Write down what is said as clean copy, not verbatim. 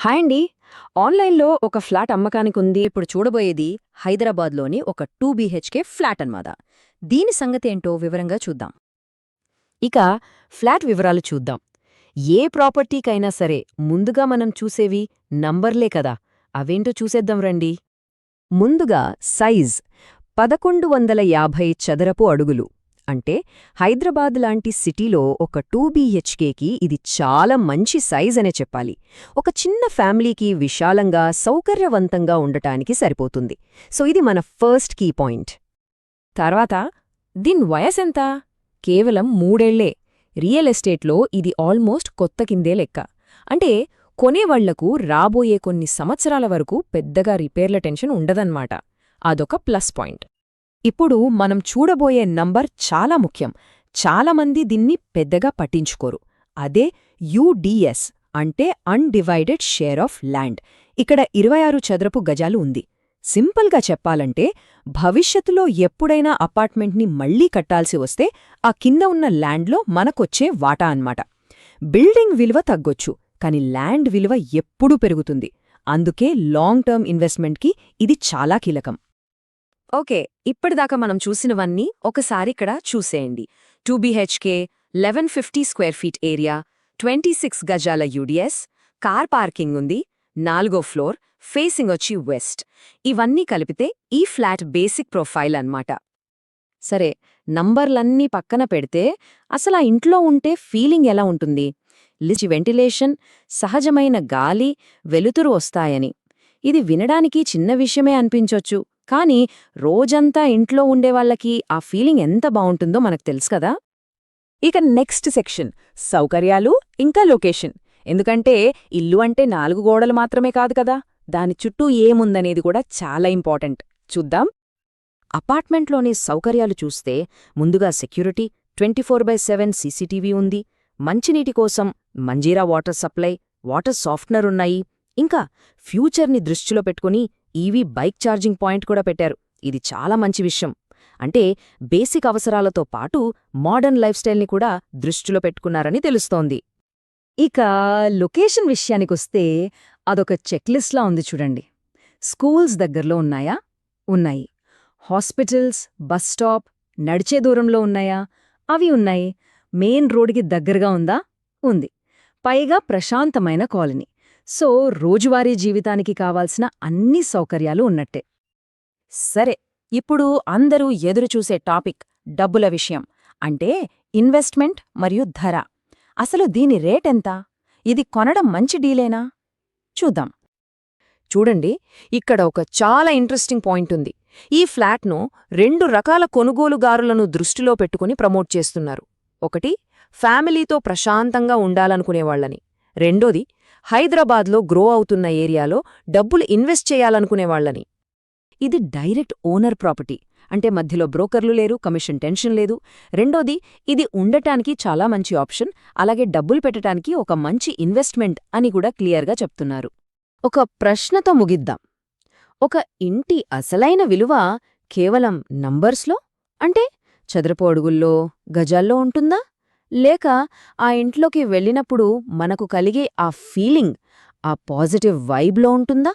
Hi అండి. ఆన్‌లైన్‌లో ఒక ఫ్లాట్ అమ్మకానికుంది. ఇప్పుడు చూడబోయేది హైదరాబాద్‌లోని ఒక 2 బీహెచ్‌కే ఫ్లాట్ అన్నమాట. దీని సంగతేంటో వివరంగా చూద్దాం. ఇక ఫ్లాట్ వివరాలు చూద్దాం. ఏ ప్రాపర్టీకైనా సరే ముందుగా మనం చూసేవి నంబర్లే కదా! అవేంటో చూసేద్దాం రండి. ముందుగా సైజ్ 1150 చదరపు అడుగులు. అంటే హైదరాబాద్ లాంటి సిటీలో ఒక 2 బీహెచ్కేకి ఇది చాలా మంచి సైజ్ అనే చెప్పాలి. ఒక చిన్న ఫ్యామిలీకి విశాలంగా సౌకర్యవంతంగా ఉండటానికి సరిపోతుంది. సో ఇది మన ఫస్ట్ కీ పాయింట్. తర్వాత దీని వయసెంత? కేవలం 3 ఏళ్లే. రియల్ ఎస్టేట్లో ఇది ఆల్మోస్ట్ కొత్త కిందే లెక్క. అంటే కొనేవాళ్లకు రాబోయే కొన్ని సంవత్సరాల వరకు పెద్దగా రిపేర్ల టెన్షన్ ఉండదన్నమాట. అదొక ప్లస్ పాయింట్. ఇప్పుడు మనం చూడబోయే నంబర్ చాలా ముఖ్యం. చాలామంది దీన్ని పెద్దగా పట్టించుకోరు. అదే యుడిఎస్ అంటే అన్‌డివైడెడ్ షేర్ ఆఫ్ ల్యాండ్. ఇక్కడ 26 చదరపు గజాలు ఉంది. సింపుల్గా చెప్పాలంటే భవిష్యత్తులో ఎప్పుడైనా అపార్ట్మెంట్ని మళ్లీ కట్టాల్సి వస్తే ఆ కింద ఉన్న ల్యాండ్లో మనకొచ్చే వాటా అన్నమాట. బిల్డింగ్ విలువ తగ్గొచ్చు, కాని ల్యాండ్ విలువ ఎప్పుడూ పెరుగుతుంది. అందుకే లాంగ్ టర్మ్ ఇన్వెస్ట్మెంట్కి ఇది చాలా కీలకం. ఓకే, ఇప్పటిదాకా మనం చూసినవన్నీ ఒకసారిక్కడ చూసేయండి. 2 బీహెచ్కే, 1150 స్క్వేర్ ఫీట్ ఏరియా, 26 గజాల యూడిఎస్, కార్ పార్కింగ్ ఉంది, 4వ ఫ్లోర్, ఫేసింగ్ వచ్చి వెస్ట్. ఇవన్నీ కలిపితే ఈ ఫ్లాట్ బేసిక్ ప్రొఫైల్ అన్నమాట. సరే, నంబర్లన్నీ పక్కన పెడితే అసలా ఇంట్లో ఉంటే ఫీలింగ్ ఎలా ఉంటుంది? లిచి వెంటిలేషన్, సహజమైన గాలి, వెలుతురు వస్తాయని. ఇది వినడానికి చిన్న విషయమే అనిపించొచ్చు, కానీ రోజంతా ఇంట్లో ఉండేవాళ్లకి ఆ ఫీలింగ్ ఎంత బావుంటుందో మనకు తెలుసు కదా. ఇక నెక్స్ట్ సెక్షన్ సౌకర్యాలు ఇంకా లొకేషన్. ఎందుకంటే ఇల్లు అంటే 4 గోడలు మాత్రమే కాదు కదా, దాని చుట్టూ ఏముందనేది కూడా చాలా ఇంపార్టెంట్. చూద్దాం. అపార్ట్మెంట్లోని సౌకర్యాలు చూస్తే ముందుగా సెక్యూరిటీ, 24/7 సీసీటీవీ ఉంది, మంచినీటి కోసం Manjira water supply, water softener ఉన్నాయి. ఇంకా ఫ్యూచర్ని దృష్టిలో పెట్టుకుని ఈవీ బైక్ ఛార్జింగ్ పాయింట్ కూడా పెట్టారు. ఇది చాలా మంచి విషయం. అంటే బేసిక్ అవసరాలతో పాటు మోడర్న్ లైఫ్ స్టైల్ని కూడా దృష్టిలో పెట్టుకున్నారని తెలుస్తోంది. ఇక లొకేషన్ విషయానికొస్తే అదొక చెక్లిస్ట్లా ఉంది చూడండి. స్కూల్స్ దగ్గరలో ఉన్నాయా? ఉన్నాయి. హాస్పిటల్స్, బస్ స్టాప్ నడిచే దూరంలో ఉన్నాయా? అవి ఉన్నాయి. మెయిన్ రోడ్డుకి దగ్గరగా ఉందా? ఉంది. పైగా ప్రశాంతమైన కాలనీ. సో రోజువారీ జీవితానికి కావాల్సిన అన్ని సౌకర్యాలు ఉన్నట్టే. సరే, ఇప్పుడు అందరూ ఎదురుచూసే టాపిక్ డబ్బుల విషయం. అంటే ఇన్వెస్ట్మెంట్ మరియు ధర. అసలు దీని రేటెంత? ఇది కొనడం మంచి డీలేనా? చూద్దాం. చూడండి, ఇక్కడ ఒక చాలా ఇంట్రెస్టింగ్ పాయింట్ ఉంది. ఈ ఫ్లాట్ను 2 రకాల కొనుగోలుదారులను దృష్టిలో పెట్టుకుని ప్రమోట్ చేస్తున్నారు. ఒకటి, ఫ్యామిలీతో ప్రశాంతంగా ఉండాలనుకునేవాళ్లని. రెండోది, హైదరాబాద్లో గ్రో అవుతున్న ఏరియాలో డబ్బులు ఇన్వెస్ట్ చేయాలనుకునేవాళ్లని. ఇది డైరెక్ట్ ఓనర్ ప్రాపర్టీ. అంటే మధ్యలో బ్రోకర్లు లేరు, కమిషన్ టెన్షన్ లేదు. రెండోది, ఇది ఉండటానికి చాలా మంచి ఆప్షన్, అలాగే డబ్బులు పెట్టడానికి ఒక మంచి ఇన్వెస్ట్మెంట్ అని కూడా క్లియర్గా చెప్తున్నారు. ఒక ప్రశ్నతో ముగిద్దాం. ఒక ఇంటి అసలైన విలువ కేవలం నంబర్స్లో, అంటే చదరపు అడుగుల్లో, గజాల్లో ఉంటుందా? లేక ఆ ఇంట్లోకి వెళ్ళినప్పుడు మనకు కలిగే ఆ ఫీలింగ్, ఆ పాజిటివ్ వైబ్లో ఉంటుందా?